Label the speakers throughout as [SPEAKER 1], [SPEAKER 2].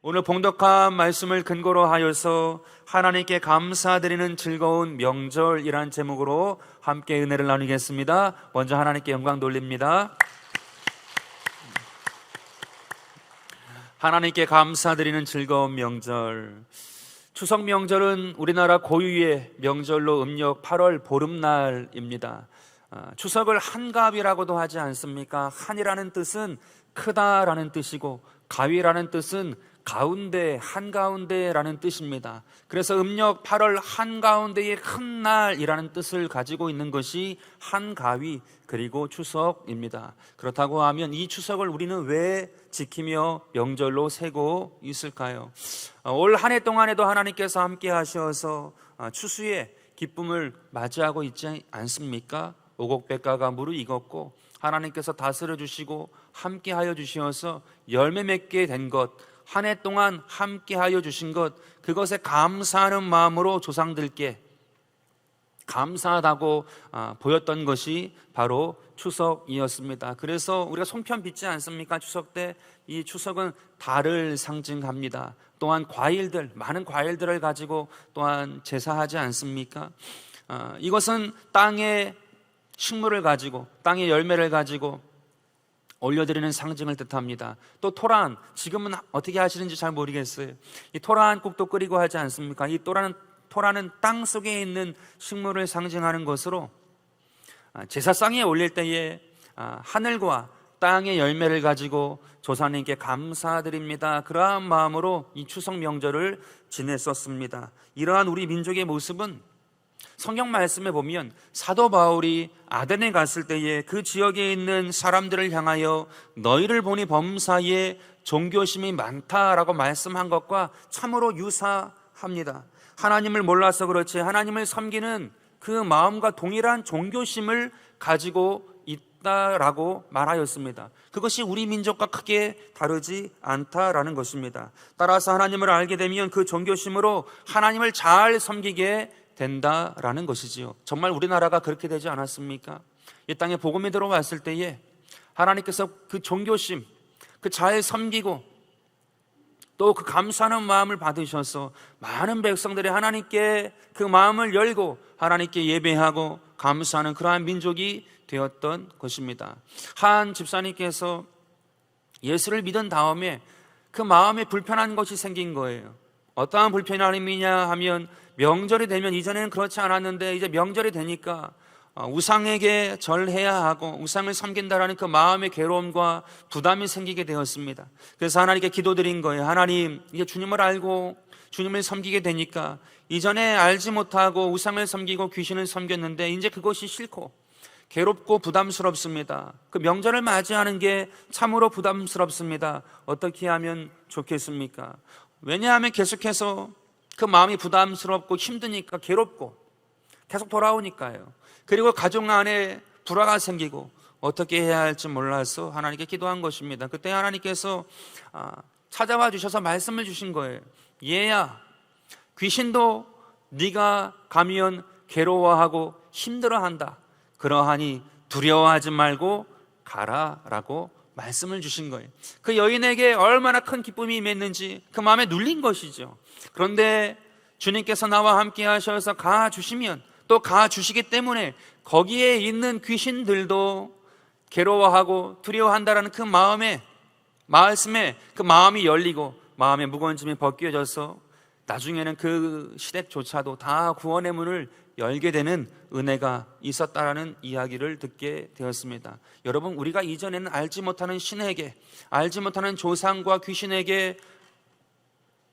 [SPEAKER 1] 오늘 봉독한 말씀을 근거로 하여서 하나님께 감사드리는 즐거운 명절이란 제목으로 함께 은혜를 나누겠습니다. 먼저 하나님께 영광 돌립니다. 하나님께 감사드리는 즐거운 명절. 추석 명절은 우리나라 고유의 명절로 음력 8월 보름날입니다. 추석을 한갑이라고도 하지 않습니까? 한이라는 뜻은 크다라는 뜻이고, 가위라는 뜻은 가운데, 한가운데라는 뜻입니다. 그래서 음력 8월 한가운데의 큰 날이라는 뜻을 가지고 있는 것이 한가위 그리고 추석입니다. 그렇다고 하면 이 추석을 우리는 왜 지키며 명절로 세고 있을까요? 올 한 해 동안에도 하나님께서 함께 하셔서 추수의 기쁨을 맞이하고 있지 않습니까? 오곡백과가 무르익었고 하나님께서 다스려 주시고 함께 하여 주시어서 열매 맺게 된 것, 한 해 동안 함께 하여 주신 것, 그것에 감사하는 마음으로 조상들께 감사하다고 보였던 것이 바로 추석이었습니다. 그래서 우리가 송편 빚지 않습니까? 추석 때 이 추석은 달을 상징합니다. 또한 과일들, 많은 과일들을 가지고 또한 제사하지 않습니까? 이것은 땅의 식물을 가지고, 땅의 열매를 가지고 올려드리는 상징을 뜻합니다. 또 토란, 지금은 어떻게 하시는지 잘 모르겠어요. 이 토란국도 끓이고 하지 않습니까? 이 토란은 땅 속에 있는 식물을 상징하는 것으로 제사상에 올릴 때에 하늘과 땅의 열매를 가지고 조상님께 감사드립니다, 그러한 마음으로 이 추석 명절을 지냈었습니다. 이러한 우리 민족의 모습은 성경 말씀에 보면 사도 바울이 아덴에 갔을 때에 그 지역에 있는 사람들을 향하여 너희를 보니 범사에 종교심이 많다라고 말씀한 것과 참으로 유사합니다. 하나님을 몰라서 그렇지 하나님을 섬기는 그 마음과 동일한 종교심을 가지고 있다라고 말하였습니다. 그것이 우리 민족과 크게 다르지 않다라는 것입니다. 따라서 하나님을 알게 되면 그 종교심으로 하나님을 잘 섬기게 된다라는 것이지요. 정말 우리나라가 그렇게 되지 않았습니까? 이 땅에 복음이 들어왔을 때에 하나님께서 그 종교심, 그 잘 섬기고 또 그 감사하는 마음을 받으셔서 많은 백성들이 하나님께 그 마음을 열고 하나님께 예배하고 감사하는 그러한 민족이 되었던 것입니다. 한 집사님께서 예수를 믿은 다음에 그 마음에 불편한 것이 생긴 거예요. 어떠한 불편함이냐 하면 명절이 되면, 이전에는 그렇지 않았는데 이제 명절이 되니까 우상에게 절해야 하고 우상을 섬긴다라는 그 마음의 괴로움과 부담이 생기게 되었습니다. 그래서 하나님께 기도드린 거예요. 하나님, 이제 주님을 알고 주님을 섬기게 되니까 이전에 알지 못하고 우상을 섬기고 귀신을 섬겼는데 이제 그것이 싫고 괴롭고 부담스럽습니다. 그 명절을 맞이하는 게 참으로 부담스럽습니다. 어떻게 하면 좋겠습니까? 왜냐하면 계속해서 그 마음이 부담스럽고 힘드니까, 괴롭고 계속 돌아오니까요. 그리고 가족 안에 불화가 생기고 어떻게 해야 할지 몰라서 하나님께 기도한 것입니다. 그때 하나님께서 찾아와 주셔서 말씀을 주신 거예요. 얘야, 귀신도 네가 가면 괴로워하고 힘들어한다. 그러하니 두려워하지 말고 가라라고 말씀을 주신 거예요. 그 여인에게 얼마나 큰 기쁨이 임했는지 그 마음에 눌린 것이죠. 그런데 주님께서 나와 함께 하셔서 가주시면, 또 가주시기 때문에 거기에 있는 귀신들도 괴로워하고 두려워한다라는 그 말씀에 그 마음이 열리고 마음의 무거운 짐이 벗겨져서 나중에는 그 시댁조차도 다 구원의 문을 열게 되는 은혜가 있었다라는 이야기를 듣게 되었습니다. 여러분, 우리가 이전에는 알지 못하는 신에게, 알지 못하는 조상과 귀신에게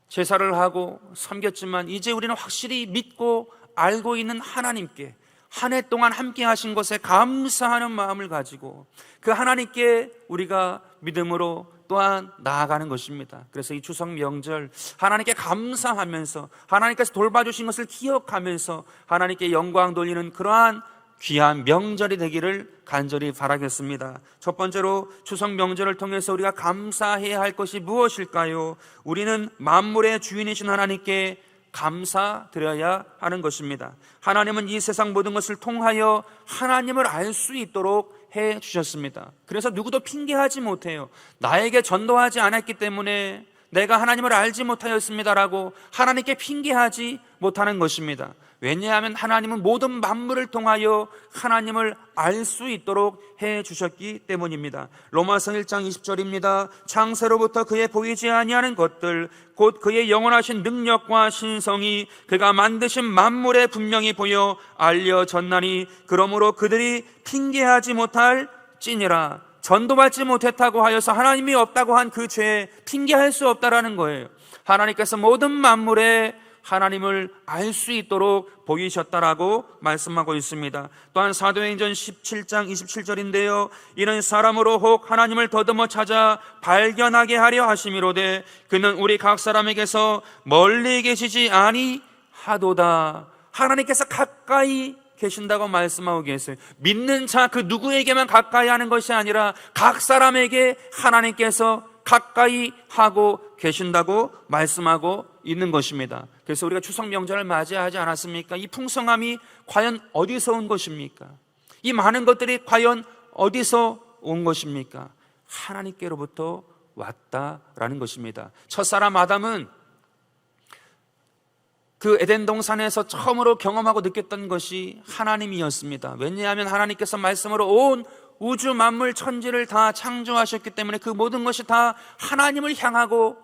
[SPEAKER 1] 제사를 하고 섬겼지만 이제 우리는 확실히 믿고 알고 있는 하나님께 한 해 동안 함께 하신 것에 감사하는 마음을 가지고 그 하나님께 우리가 믿음으로 또한 나아가는 것입니다. 그래서 이 추석 명절 하나님께 감사하면서 하나님께서 돌봐주신 것을 기억하면서 하나님께 영광 돌리는 그러한 귀한 명절이 되기를 간절히 바라겠습니다. 첫 번째로 추석 명절을 통해서 우리가 감사해야 할 것이 무엇일까요? 우리는 만물의 주인이신 하나님께 감사드려야 하는 것입니다. 하나님은 이 세상 모든 것을 통하여 하나님을 알 수 있도록 해 주셨습니다. 그래서 누구도 핑계하지 못해요. 나에게 전도하지 않았기 때문에, 내가 하나님을 알지 못하였습니다라고 하나님께 핑계하지 못하는 것입니다. 왜냐하면 하나님은 모든 만물을 통하여 하나님을 알 수 있도록 해 주셨기 때문입니다. 로마서 1장 20절입니다. 창세로부터 그의 보이지 아니하는 것들 곧 그의 영원하신 능력과 신성이 그가 만드신 만물에 분명히 보여 알려졌나니 그러므로 그들이 핑계하지 못할 찌니라. 전도받지 못했다고 하여서 하나님이 없다고 한 그 죄에 핑계할 수 없다라는 거예요. 하나님께서 모든 만물에 하나님을 알 수 있도록 보이셨다라고 말씀하고 있습니다. 또한 사도행전 17장 27절인데요. 이는 사람으로 혹 하나님을 더듬어 찾아 발견하게 하려 하심이로되 그는 우리 각 사람에게서 멀리 계시지 아니하도다. 하나님께서 가까이 계신다고 말씀하고 계세요. 믿는 자 그 누구에게만 가까이 하는 것이 아니라 각 사람에게 하나님께서 가까이 하고 계신다고 말씀하고 있는 것입니다. 그래서 우리가 추석 명절을 맞이하지 않았습니까? 이 풍성함이 과연 어디서 온 것입니까? 이 많은 것들이 과연 어디서 온 것입니까? 하나님께로부터 왔다라는 것입니다. 첫사람 아담은 그 에덴 동산에서 처음으로 경험하고 느꼈던 것이 하나님이었습니다. 왜냐하면 하나님께서 말씀으로 온 우주 만물 천지를 다 창조하셨기 때문에 그 모든 것이 다 하나님을 향하고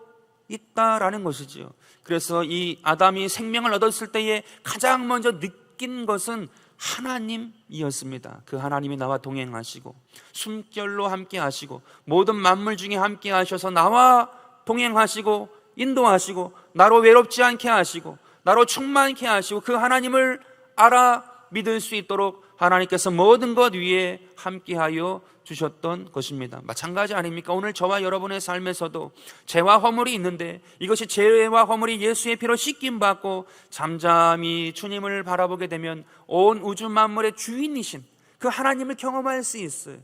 [SPEAKER 1] 있다라는 것이지요. 그래서 이 아담이 생명을 얻었을 때에 가장 먼저 느낀 것은 하나님이었습니다. 그 하나님이 나와 동행하시고 숨결로 함께 하시고 모든 만물 중에 함께 하셔서 나와 동행하시고 인도하시고 나로 외롭지 않게 하시고 나로 충만케 하시고 그 하나님을 알아 믿을 수 있도록 하나님께서 모든 것 위에 함께하여 주셨던 것입니다. 마찬가지 아닙니까? 오늘 저와 여러분의 삶에서도 죄와 허물이 있는데 이것이 죄와 허물이 예수의 피로 씻김받고 잠잠히 주님을 바라보게 되면 온 우주 만물의 주인이신 그 하나님을 경험할 수 있어요.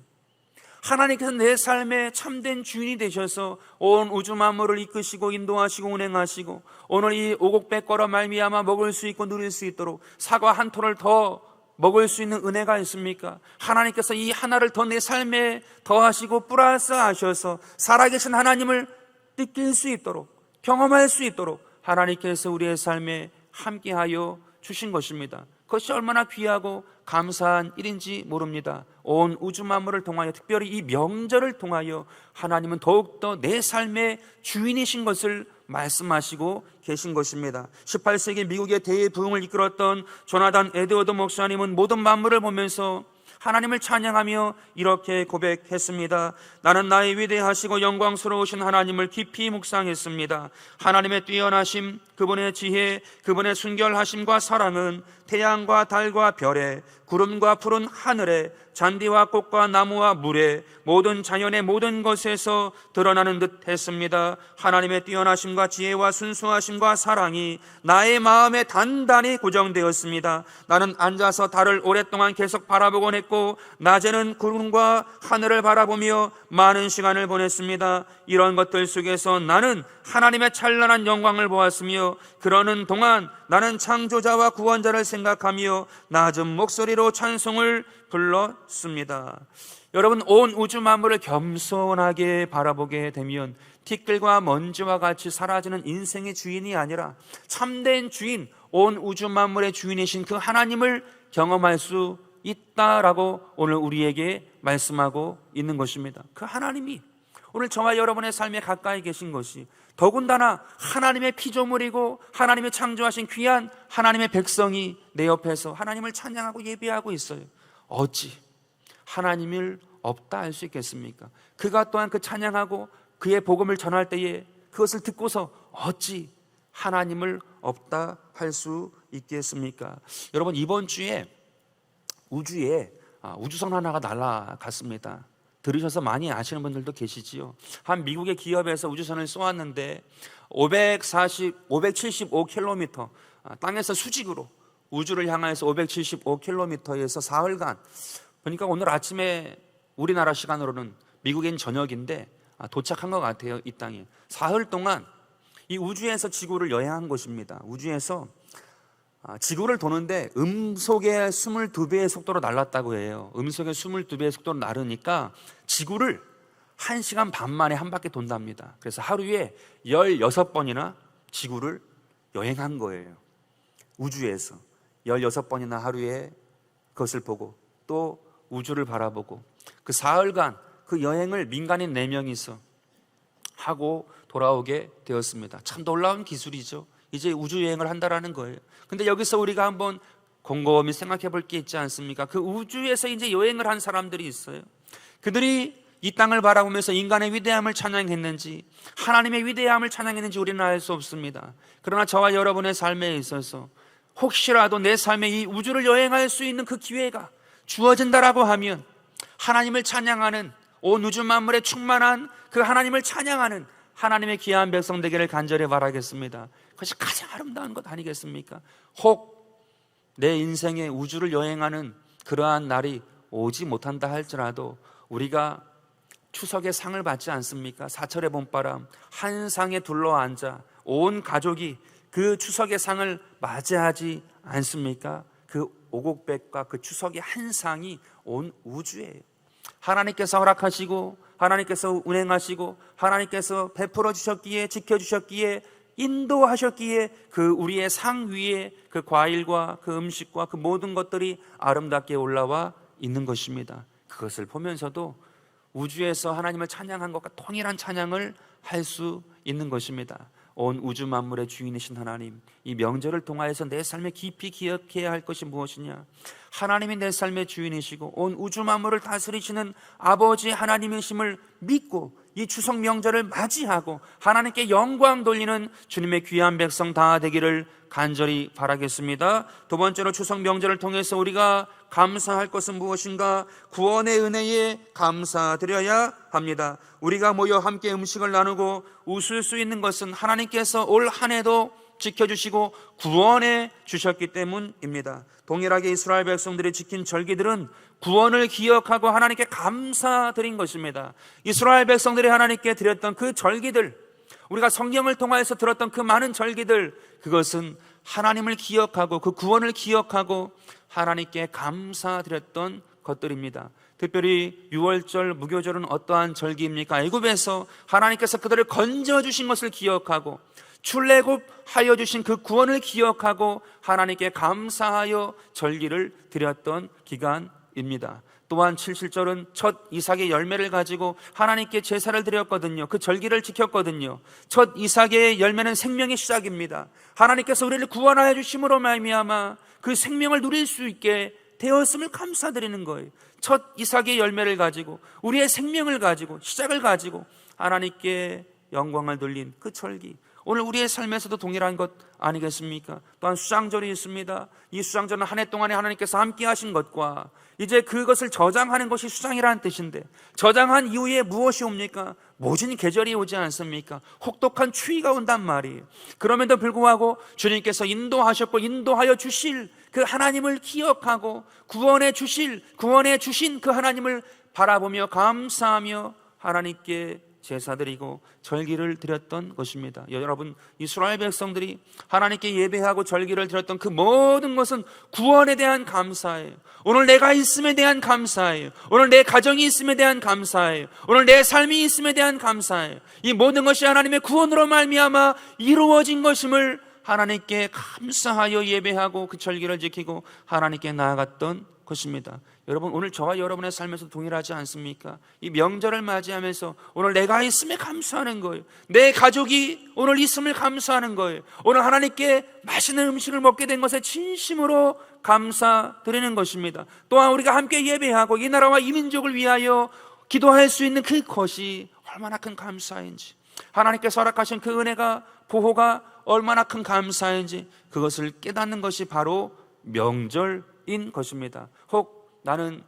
[SPEAKER 1] 하나님께서 내 삶의 참된 주인이 되셔서 온 우주 만물을 이끄시고 인도하시고 운행하시고 오늘 이 오곡백과로 말미암아 먹을 수 있고 누릴 수 있도록 사과 한 톨을 더 먹을 수 있는 은혜가 있습니까? 하나님께서 이 하나를 더 내 삶에 더하시고 플러스 하셔서 살아계신 하나님을 느낄 수 있도록 경험할 수 있도록 하나님께서 우리의 삶에 함께하여 주신 것입니다. 그것이 얼마나 귀하고 감사한 일인지 모릅니다. 온 우주 만물을 통하여 특별히 이 명절을 통하여 하나님은 더욱더 내 삶의 주인이신 것을 말씀하시고 계신 것입니다. 18세기 미국의 대부흥을 이끌었던 조나단 에드워드 목사님은 모든 만물을 보면서 하나님을 찬양하며 이렇게 고백했습니다. 나는 나의 위대하시고 영광스러우신 하나님을 깊이 묵상했습니다. 하나님의 뛰어나심, 그분의 지혜, 그분의 순결하심과 사랑은 태양과 달과 별에, 구름과 푸른 하늘에, 잔디와 꽃과 나무와 물에, 모든 자연의 모든 것에서 드러나는 듯 했습니다. 하나님의 뛰어나심과 지혜와 순수하심과 사랑이 나의 마음에 단단히 고정되었습니다. 나는 앉아서 달을 오랫동안 계속 바라보곤 했고 낮에는 구름과 하늘을 바라보며 많은 시간을 보냈습니다. 이런 것들 속에서 나는 하나님의 찬란한 영광을 보았으며 그러는 동안 나는 창조자와 구원자를 생각하며 낮은 목소리로 찬송을 불렀습니다. 여러분, 온 우주 만물을 겸손하게 바라보게 되면 티끌과 먼지와 같이 사라지는 인생의 주인이 아니라 참된 주인, 온 우주 만물의 주인이신 그 하나님을 경험할 수 있다라고 오늘 우리에게 말씀하고 있는 것입니다. 그 하나님이 오늘 저와 여러분의 삶에 가까이 계신 것이 더군다나 하나님의 피조물이고 하나님의 창조하신 귀한 하나님의 백성이 내 옆에서 하나님을 찬양하고 예배하고 있어요. 어찌 하나님을 없다 할 수 있겠습니까? 그가 또한 그 찬양하고 그의 복음을 전할 때에 그것을 듣고서 어찌 하나님을 없다 할 수 있겠습니까? 여러분, 이번 주에 우주에 우주선 하나가 날아갔습니다. 들으셔서 많이 아시는 분들도 계시지요. 한 미국의 기업에서 우주선을 쏘았는데 575km 땅에서 수직으로 우주를 향해서 575km에서 사흘간, 그러니까 오늘 아침에 우리나라 시간으로는 미국인 저녁인데 도착한 것 같아요. 이 땅에 사흘 동안 이 우주에서 지구를 여행한 것입니다. 우주에서 지구를 도는데 음속의 22배의 속도로 날았다고 해요. 음속의 22배의 속도로 날으니까 지구를 1시간 반 만에 한 바퀴 돈답니다. 그래서 하루에 16번이나 지구를 여행한 거예요. 우주에서 16번이나 하루에 그것을 보고 또 우주를 바라보고 그 사흘간 그 여행을 민간인 4명이서 하고 돌아오게 되었습니다. 참 놀라운 기술이죠. 이제 우주 여행을 한다라는 거예요. 근데 여기서 우리가 한번 곰곰이 생각해 볼 게 있지 않습니까? 그 우주에서 이제 여행을 한 사람들이 있어요. 그들이 이 땅을 바라보면서 인간의 위대함을 찬양했는지 하나님의 위대함을 찬양했는지 우리는 알 수 없습니다. 그러나 저와 여러분의 삶에 있어서 혹시라도 내 삶에 이 우주를 여행할 수 있는 그 기회가 주어진다라고 하면 하나님을 찬양하는, 온 우주 만물에 충만한 그 하나님을 찬양하는 하나님의 귀한 백성 되기를 간절히 바라겠습니다. 그것이 가장 아름다운 것 아니겠습니까? 혹 내 인생의 우주를 여행하는 그러한 날이 오지 못한다 할지라도 우리가 추석에 상을 받지 않습니까? 사철의 봄바람 한 상에 둘러앉아 온 가족이 그 추석의 상을 맞이하지 않습니까? 그 오곡백과 그 추석의 한 상이 온 우주예요. 하나님께서 허락하시고 하나님께서 운행하시고 하나님께서 베풀어 주셨기에, 지켜주셨기에, 인도하셨기에 그 우리의 상 위에 그 과일과 그 음식과 그 모든 것들이 아름답게 올라와 있는 것입니다. 그것을 보면서도 우주에서 하나님을 찬양한 것과 동일한 찬양을 할 수 있는 것입니다. 온 우주 만물의 주인이신 하나님, 이 명절을 통하여서 내 삶에 깊이 기억해야 할 것이 무엇이냐? 하나님이 내 삶의 주인이시고 온 우주 만물을 다스리시는 아버지 하나님이심을 믿고 이 추석 명절을 맞이하고 하나님께 영광 돌리는 주님의 귀한 백성 다 되기를 간절히 바라겠습니다. 두 번째로 추석 명절을 통해서 우리가 감사할 것은 무엇인가? 구원의 은혜에 감사드려야 합니다. 우리가 모여 함께 음식을 나누고 웃을 수 있는 것은 하나님께서 올 한 해도 지켜주시고 구원해 주셨기 때문입니다. 동일하게 이스라엘 백성들이 지킨 절기들은 구원을 기억하고 하나님께 감사드린 것입니다. 이스라엘 백성들이 하나님께 드렸던 그 절기들, 우리가 성경을 통하여서 들었던 그 많은 절기들, 그것은 하나님을 기억하고 그 구원을 기억하고 하나님께 감사드렸던 것들입니다. 특별히 유월절, 무교절은 어떠한 절기입니까? 애굽에서 하나님께서 그들을 건져주신 것을 기억하고 출애굽하여 주신 그 구원을 기억하고 하나님께 감사하여 절기를 드렸던 기간입니다. 또한 77절은 첫 이삭의 열매를 가지고 하나님께 제사를 드렸거든요. 그 절기를 지켰거든요. 첫 이삭의 열매는 생명의 시작입니다. 하나님께서 우리를 구원하여 주심으로 말미암아 그 생명을 누릴 수 있게 되었음을 감사드리는 거예요. 첫 이삭의 열매를 가지고 우리의 생명을 가지고 시작을 가지고 하나님께 영광을 돌린 그 절기, 오늘 우리의 삶에서도 동일한 것 아니겠습니까? 또한 수장절이 있습니다. 이 수장절은 한 해 동안에 하나님께서 함께 하신 것과 이제 그것을 저장하는 것이 수장이라는 뜻인데, 저장한 이후에 무엇이 옵니까? 모진 계절이 오지 않습니까? 혹독한 추위가 온단 말이에요. 그럼에도 불구하고 주님께서 인도하셨고 인도하여 주실 그 하나님을 기억하고 구원해 주신 그 하나님을 바라보며 감사하며 하나님께 제사드리고 절기를 드렸던 것입니다. 여러분, 이스라엘 백성들이 하나님께 예배하고 절기를 드렸던 그 모든 것은 구원에 대한 감사예요. 오늘 내가 있음에 대한 감사예요. 오늘 내 가정이 있음에 대한 감사예요. 오늘 내 삶이 있음에 대한 감사예요. 이 모든 것이 하나님의 구원으로 말미암아 이루어진 것임을 하나님께 감사하여 예배하고 그 절기를 지키고 하나님께 나아갔던 것입니다. 여러분, 오늘 저와 여러분의 삶에서 동일하지 않습니까? 이 명절을 맞이하면서 오늘 내가 있음에 감사하는 거예요. 내 가족이 오늘 있음을 감사하는 거예요. 오늘 하나님께 맛있는 음식을 먹게 된 것에 진심으로 감사드리는 것입니다. 또한 우리가 함께 예배하고 이 나라와 이 민족을 위하여 기도할 수 있는 그것이 얼마나 큰 감사인지, 하나님께서 허락하신 그 은혜가, 보호가 얼마나 큰 감사인지 그것을 깨닫는 것이 바로 명절인 것입니다. 혹 나는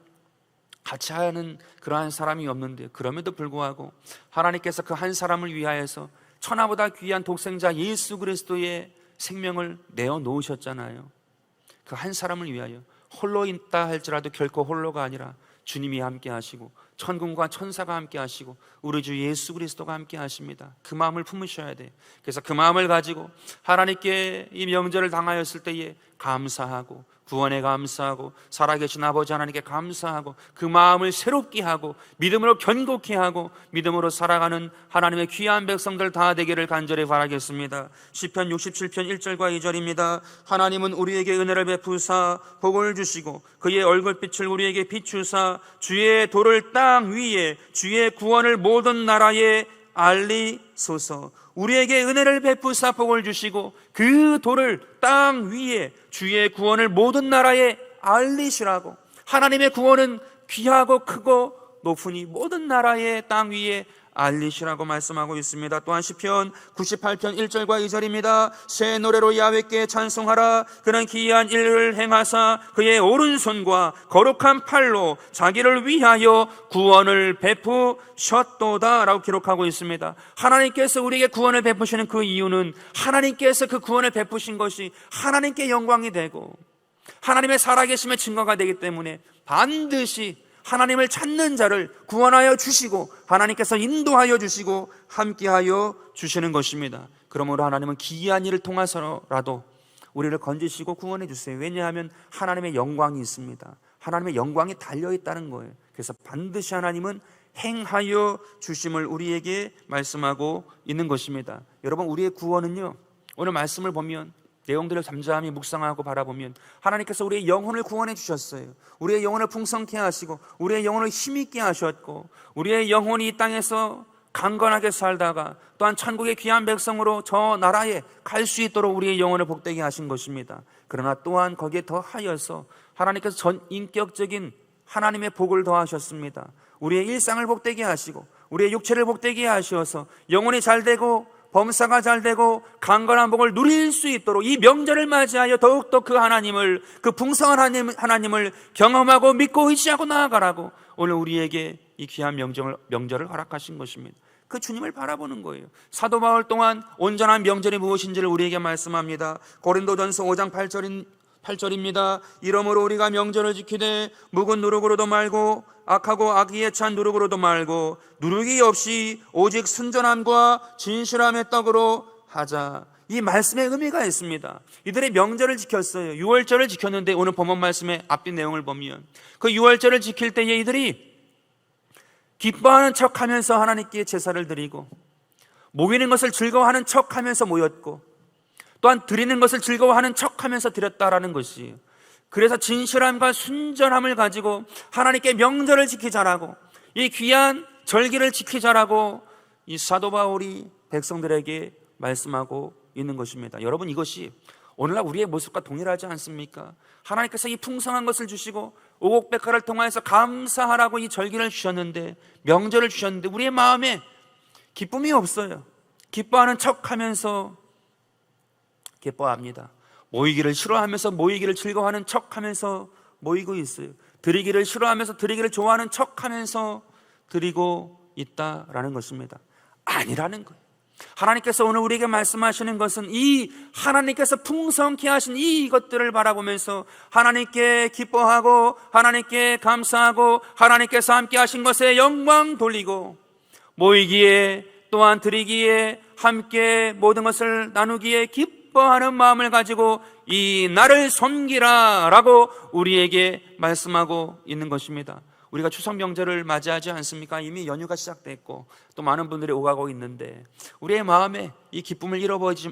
[SPEAKER 1] 같이 하는 그러한 사람이 없는데 그럼에도 불구하고 하나님께서 그 한 사람을 위하여서 천하보다 귀한 독생자 예수 그리스도의 생명을 내어 놓으셨잖아요. 그 한 사람을 위하여 홀로 있다 할지라도 결코 홀로가 아니라 주님이 함께 하시고 천군과 천사가 함께 하시고 우리 주 예수 그리스도가 함께 하십니다. 그 마음을 품으셔야 돼요. 그래서 그 마음을 가지고 하나님께 이 명절을 당하였을 때에 감사하고 구원에 감사하고 살아계신 아버지 하나님께 감사하고 그 마음을 새롭게 하고 믿음으로 견고케 하고 믿음으로 살아가는 하나님의 귀한 백성들 다 되기를 간절히 바라겠습니다. 시편 67편 1절과 2절입니다. 하나님은 우리에게 은혜를 베푸사 복을 주시고 그의 얼굴빛을 우리에게 비추사 주의 도를 땅 위에 주의 구원을 모든 나라에 알리소서. 우리에게 은혜를 베푸사 복을 주시고 그 도를 땅 위에 주의 구원을 모든 나라에 알리시라고. 하나님의 구원은 귀하고 크고 높으니 모든 나라의 땅 위에 알리시라고 말씀하고 있습니다. 또한 시편 98편 1절과 2절입니다. 새 노래로 야훼께 찬송하라. 그는 기이한 일을 행하사 그의 오른손과 거룩한 팔로 자기를 위하여 구원을 베푸셨도다 라고 기록하고 있습니다. 하나님께서 우리에게 구원을 베푸시는 그 이유는 하나님께서 그 구원을 베푸신 것이 하나님께 영광이 되고 하나님의 살아계심의 증거가 되기 때문에 반드시 하나님을 찾는 자를 구원하여 주시고 하나님께서 인도하여 주시고 함께하여 주시는 것입니다. 그러므로 하나님은 기이한 일을 통해서라도 우리를 건지시고 구원해 주세요. 왜냐하면 하나님의 영광이 있습니다. 하나님의 영광이 달려있다는 거예요. 그래서 반드시 하나님은 행하여 주심을 우리에게 말씀하고 있는 것입니다. 여러분, 우리의 구원은요, 오늘 말씀을 보면 내용들을 잠잠히 묵상하고 바라보면 하나님께서 우리의 영혼을 구원해 주셨어요. 우리의 영혼을 풍성케 하시고 우리의 영혼을 힘있게 하셨고 우리의 영혼이 이 땅에서 강건하게 살다가 또한 천국의 귀한 백성으로 저 나라에 갈 수 있도록 우리의 영혼을 복되게 하신 것입니다. 그러나 또한 거기에 더하여서 하나님께서 전 인격적인 하나님의 복을 더하셨습니다. 우리의 일상을 복되게 하시고 우리의 육체를 복되게 하셔서 영혼이 잘되고 범사가 잘되고 강건한 복을 누릴 수 있도록 이 명절을 맞이하여 더욱더 그 하나님을, 그 풍성한 하나님을 경험하고 믿고 의지하고 나아가라고 오늘 우리에게 이 귀한 명절을 허락하신 것입니다. 그 주님을 바라보는 거예요. 사도 바울 또한 온전한 명절이 무엇인지를 우리에게 말씀합니다. 고린도전서 5장 8절입니다. 이러므로 우리가 명절을 지키되 묵은 누룩으로도 말고 악하고 악의에 찬 누룩으로도 말고 누룩이 없이 오직 순전함과 진실함의 떡으로 하자. 이 말씀의 의미가 있습니다. 이들의 명절을 지켰어요. 유월절을 지켰는데 오늘 본문 말씀의 앞뒤 내용을 보면 그 유월절을 지킬 때에 이들이 기뻐하는 척하면서 하나님께 제사를 드리고 모이는 것을 즐거워하는 척하면서 모였고 또한 드리는 것을 즐거워하는 척하면서 드렸다라는 것이에요. 그래서 진실함과 순전함을 가지고 하나님께 명절을 지키자라고, 이 귀한 절기를 지키자라고 이 사도 바울이 백성들에게 말씀하고 있는 것입니다. 여러분, 이것이 오늘날 우리의 모습과 동일하지 않습니까? 하나님께서 이 풍성한 것을 주시고 오곡백화를 통하여서 감사하라고 이 절기를 주셨는데, 명절을 주셨는데 우리의 마음에 기쁨이 없어요. 기뻐하는 척하면서 기뻐합니다. 모이기를 싫어하면서 모이기를 즐거워하는 척하면서 모이고 있어요. 드리기를 싫어하면서 드리기를 좋아하는 척하면서 드리고 있다라는 것입니다. 아니라는 거예요. 하나님께서 오늘 우리에게 말씀하시는 것은 이 하나님께서 풍성케 하신 이것들을 바라보면서 하나님께 기뻐하고 하나님께 감사하고 하나님께서 함께 하신 것에 영광 돌리고 모이기에 또한 드리기에 함께 모든 것을 나누기에 기뻐하는 마음을 가지고 이 날을 섬기라 라고 우리에게 말씀하고 있는 것입니다. 우리가 추석 명절을 맞이하지 않습니까? 이미 연휴가 시작됐고 또 많은 분들이 오가고 있는데 우리의 마음에 이 기쁨을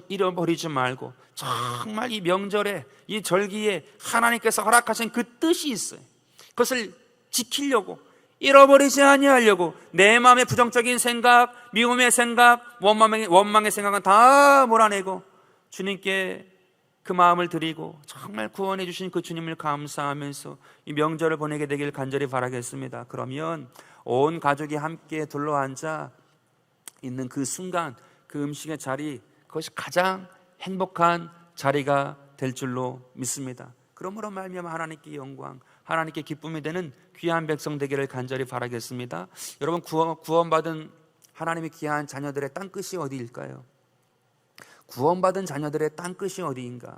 [SPEAKER 1] 잃어버리지 말고 정말 이 명절에 이 절기에 하나님께서 허락하신 그 뜻이 있어요. 그것을 지키려고 잃어버리지 아니하려고 내 마음의 부정적인 생각, 미움의 생각, 원망의 생각은 다 몰아내고 주님께 그 마음을 드리고 정말 구원해 주신 그 주님을 감사하면서 이 명절을 보내게 되길 간절히 바라겠습니다. 그러면 온 가족이 함께 둘러앉아 있는 그 순간, 그 음식의 자리, 그것이 가장 행복한 자리가 될 줄로 믿습니다. 그러므로 말미암아 하나님께 영광, 하나님께 기쁨이 되는 귀한 백성 되기를 간절히 바라겠습니다. 여러분, 구원받은 하나님의 귀한 자녀들의 땅끝이 어디일까요? 구원받은 자녀들의 땅끝이 어디인가?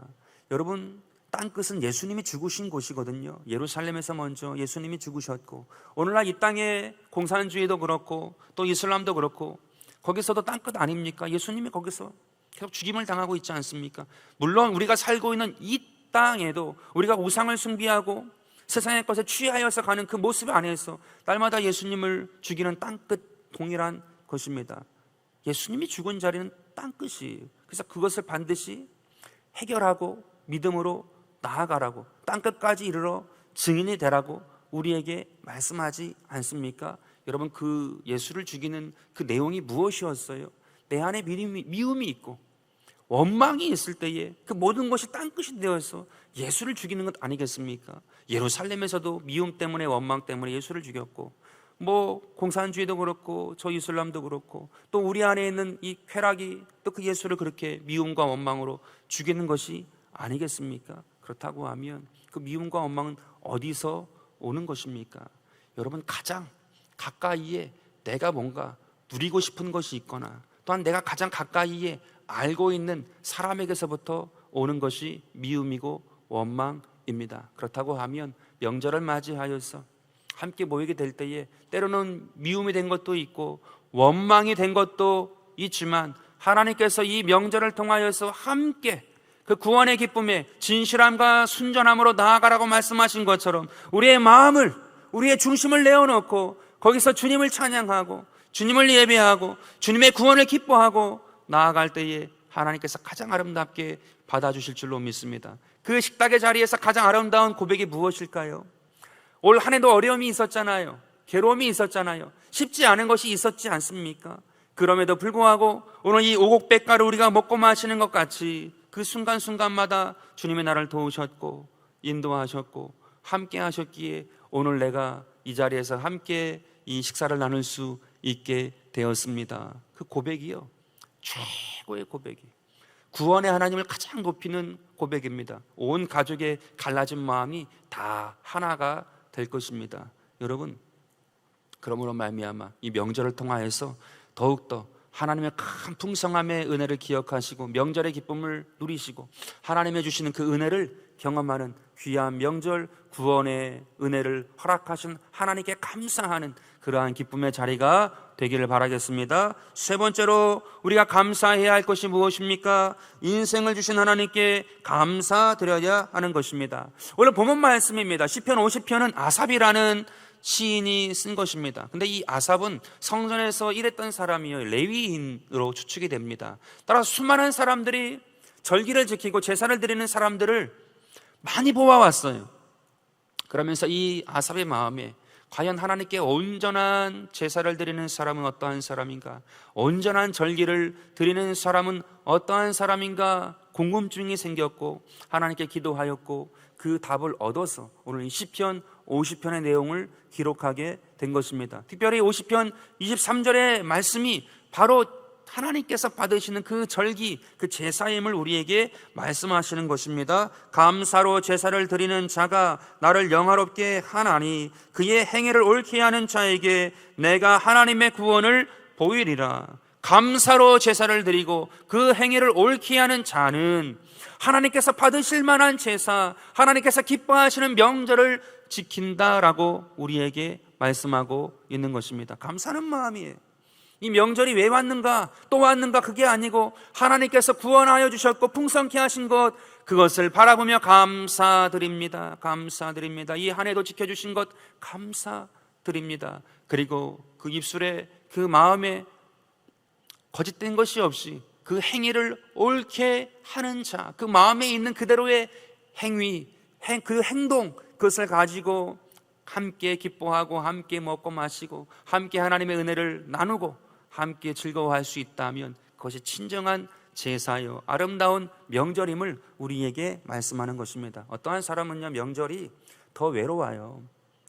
[SPEAKER 1] 여러분, 땅끝은 예수님이 죽으신 곳이거든요. 예루살렘에서 먼저 예수님이 죽으셨고 오늘날 이 땅의 공산주의도 그렇고 또 이슬람도 그렇고 거기서도 땅끝 아닙니까? 예수님이 거기서 계속 죽임을 당하고 있지 않습니까? 물론 우리가 살고 있는 이 땅에도 우리가 우상을 숭배하고 세상의 것에 취하여서 가는 그 모습 안에서 날마다 예수님을 죽이는 땅끝 동일한 것입니다. 예수님이 죽은 자리는 땅끝이에요. 그래서 그것을 반드시 해결하고 믿음으로 나아가라고, 땅끝까지 이르러 증인이 되라고 우리에게 말씀하지 않습니까? 여러분, 그 예수를 죽이는 그 내용이 무엇이었어요? 내 안에 미움이 있고 원망이 있을 때에 그 모든 것이 땅끝이 되어서 예수를 죽이는 것 아니겠습니까? 예루살렘에서도 미움 때문에, 원망 때문에 예수를 죽였고, 공산주의도 그렇고 저 이슬람도 그렇고 또 우리 안에 있는 이 쾌락이 또 그 예수를 그렇게 미움과 원망으로 죽이는 것이 아니겠습니까? 그렇다고 하면 그 미움과 원망은 어디서 오는 것입니까? 여러분, 가장 가까이에 내가 뭔가 누리고 싶은 것이 있거나 또한 내가 가장 가까이에 알고 있는 사람에게서부터 오는 것이 미움이고 원망입니다. 그렇다고 하면 명절을 맞이하여서 함께 모이게 될 때에 때로는 미움이 된 것도 있고 원망이 된 것도 있지만, 하나님께서 이 명절을 통하여서 함께 그 구원의 기쁨에 진실함과 순전함으로 나아가라고 말씀하신 것처럼 우리의 마음을, 우리의 중심을 내어놓고 거기서 주님을 찬양하고 주님을 예배하고 주님의 구원을 기뻐하고 나아갈 때에 하나님께서 가장 아름답게 받아주실 줄로 믿습니다. 그 식탁의 자리에서 가장 아름다운 고백이 무엇일까요? 올 한 해도 어려움이 있었잖아요. 괴로움이 있었잖아요. 쉽지 않은 것이 있었지 않습니까? 그럼에도 불구하고 오늘 이 오곡백가를 우리가 먹고 마시는 것 같이 그 순간순간마다 주님의 나를 도우셨고 인도하셨고 함께 하셨기에 오늘 내가 이 자리에서 함께 이 식사를 나눌 수 있게 되었습니다. 그 고백이요, 최고의 고백이, 구원의 하나님을 가장 높이는 고백입니다. 온 가족의 갈라진 마음이 다 하나가 될 것입니다. 여러분, 그러므로 말미암아 이 명절을 통하여서 더욱더 하나님의 큰 풍성함의 은혜를 기억하시고 명절의 기쁨을 누리시고 하나님의 주시는 그 은혜를 경험하는 귀한 명절, 구원의 은혜를 허락하신 하나님께 감사하는 그러한 기쁨의 자리가 되기를 바라겠습니다. 세 번째로 우리가 감사해야 할 것이 무엇입니까? 인생을 주신 하나님께 감사드려야 하는 것입니다. 오늘 본문 말씀입니다. 시편 50편은 아삽이라는 시인이 쓴 것입니다. 근데 이 아삽은 성전에서 일했던 사람이요, 레위인으로 추측이 됩니다. 따라서 수많은 사람들이 절기를 지키고 제사를 드리는 사람들을 많이 보아왔어요. 그러면서 이 아삽의 마음에 과연 하나님께 온전한 제사를 드리는 사람은 어떠한 사람인가, 온전한 절기를 드리는 사람은 어떠한 사람인가 궁금증이 생겼고 하나님께 기도하였고 그 답을 얻어서 오늘 이 시편 50편의 내용을 기록하게 된 것입니다. 특별히 50편 23절의 말씀이 바로 하나님께서 받으시는 그 절기, 그 제사임을 우리에게 말씀하시는 것입니다. 감사로 제사를 드리는 자가 나를 영화롭게 하나니 그의 행위를 옳게 하는 자에게 내가 하나님의 구원을 보이리라. 감사로 제사를 드리고 그 행위를 옳게 하는 자는 하나님께서 받으실 만한 제사, 하나님께서 기뻐하시는 명절을 지킨다라고 우리에게 말씀하고 있는 것입니다. 감사하는 마음이에요. 이 명절이 왜 왔는가, 또 왔는가, 그게 아니고 하나님께서 구원하여 주셨고 풍성케 하신 것, 그것을 바라보며 감사드립니다. 감사드립니다. 이 한 해도 지켜주신 것 감사드립니다. 그리고 그 입술에, 그 마음에 거짓된 것이 없이 그 행위를 옳게 하는 자, 그 마음에 있는 그대로의 행위, 그 행동, 그것을 가지고 함께 기뻐하고 함께 먹고 마시고 함께 하나님의 은혜를 나누고 함께 즐거워할 수 있다면 그것이 진정한 제사요, 아름다운 명절임을 우리에게 말씀하는 것입니다. 어떠한 사람은요, 명절이 더 외로워요.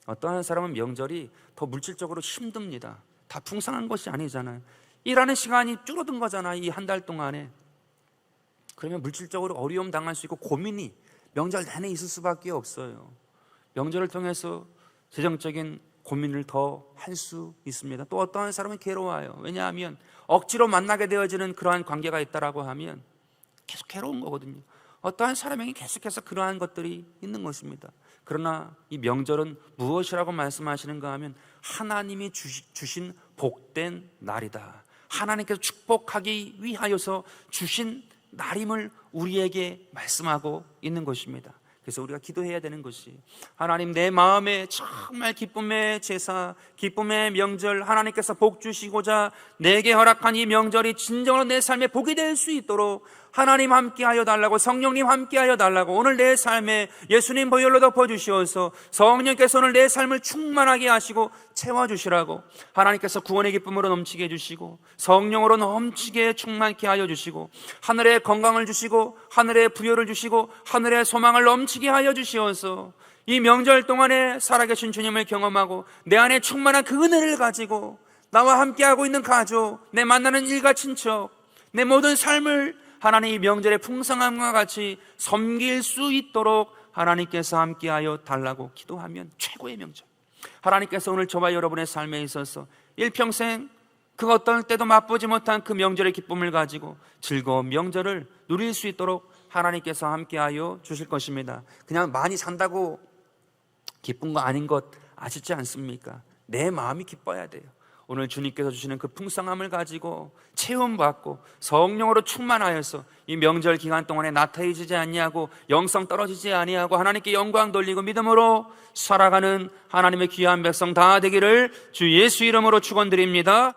[SPEAKER 1] 어떠한 사람은 명절이 더 물질적으로 힘듭니다. 다 풍성한 것이 아니잖아요. 일하는 시간이 줄어든 거잖아요, 이 한 달 동안에. 그러면 물질적으로 어려움 당할 수 있고 고민이 명절 내내 있을 수밖에 없어요. 명절을 통해서 재정적인 고민을 더 할 수 있습니다. 또 어떠한 사람은 괴로워요. 왜냐하면 억지로 만나게 되어지는 그러한 관계가 있다라고 하면 계속 괴로운 거거든요. 어떠한 사람에게 계속해서 그러한 것들이 있는 것입니다. 그러나 이 명절은 무엇이라고 말씀하시는가 하면 하나님이 주신 복된 날이다. 하나님께서 축복하기 위하여서 주신 날임을 우리에게 말씀하고 있는 것입니다. 그래서 우리가 기도해야 되는 것이, 하나님, 내 마음에 정말 기쁨의 제사, 기쁨의 명절, 하나님께서 복 주시고자 내게 허락한 이 명절이 진정으로 내 삶에 복이 될 수 있도록 하나님 함께하여 달라고, 성령님 함께하여 달라고, 오늘 내 삶에 예수님 보혈로 덮어주시어서 성령께서 오늘 내 삶을 충만하게 하시고 채워주시라고, 하나님께서 구원의 기쁨으로 넘치게 해주시고 성령으로 넘치게 충만케 하여 주시고 하늘의 건강을 주시고 하늘의 부여를 주시고 하늘의 소망을 넘치게 하여 주시어서 이 명절 동안에 살아계신 주님을 경험하고 내 안에 충만한 그 은혜를 가지고 나와 함께하고 있는 가족, 내 만나는 일가 친척, 내 모든 삶을 하나님 이 명절의 풍성함과 같이 섬길 수 있도록 하나님께서 함께하여 달라고 기도하면 최고의 명절, 하나님께서 오늘 저와 여러분의 삶에 있어서 일평생 그 어떤 때도 맛보지 못한 그 명절의 기쁨을 가지고 즐거운 명절을 누릴 수 있도록 하나님께서 함께하여 주실 것입니다. 그냥 많이 산다고 기쁜 거 아닌 것 아시지 않습니까? 내 마음이 기뻐야 돼요. 오늘 주님께서 주시는 그 풍성함을 가지고 체험받고 성령으로 충만하여서 이 명절 기간 동안에 나태해지지 아니하고 영성 떨어지지 아니하고 하나님께 영광 돌리고 믿음으로 살아가는 하나님의 귀한 백성 다 되기를 주 예수 이름으로 축원드립니다.